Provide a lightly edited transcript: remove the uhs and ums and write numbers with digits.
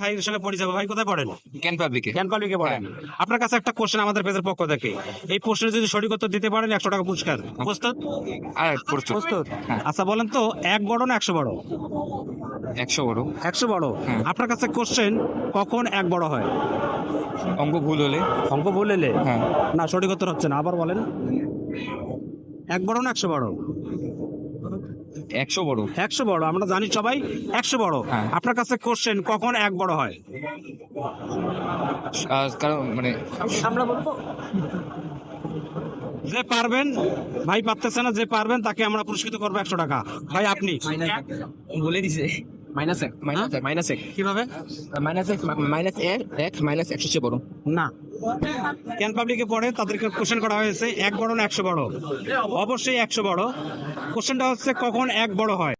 ভাইয়ের সঙ্গে পরিচয়। ভাই কোথায় পড়েন? জ্ঞান পাবলিকে। জ্ঞান পাবলিকে পড়েন। আপনার কাছে একটা কোশ্চেন আমাদের পেজের পক্ষ থেকে, এই প্রশ্নের যদি সঠিক উত্তর দিতে পারেন 100 টাকা পুরস্কার। প্রস্তুত? আর প্রস্তুত। প্রস্তুত। হ্যাঁ। আচ্ছা বলেন তো, 1 বড় না 100 বড়? 100 বড়। 100 বড়। হ্যাঁ। আপনার কাছে কোশ্চেন, কখন 1 বড় হয়? অঙ্ক ভুল হলে। অঙ্ক বললে হ্যাঁ। না, সঠিক উত্তর হচ্ছে না, আবার বলেন। 1 বড় না 100 বড়? 100 বড়। 100 বড়, আমরা জানি সবাই 100 বড়। হ্যাঁ। আপনার কাছে কোশ্চেন, কখন 1 বড় হয়? কারণ মানে আমরা বলবো, যে পারবেন, ভাই পারতেছে না, যে পারবেন তাকে আমরা পুরস্কৃত করবো 100 টাকা। ভাই আপনি বলে দিছে মাইনাস এক মাইনাস এক কিভাবে? মাইনাস 100 চেয়ে বড় না, ক্যান পাবলিকে পড়ে, তাদেরকে কোশ্চেন করা হয়েছে 1 বড় না 100 বড়? অবশ্যই 100 বড়। কোশ্চেনটা হচ্ছে, কখন 1 বড় হয়?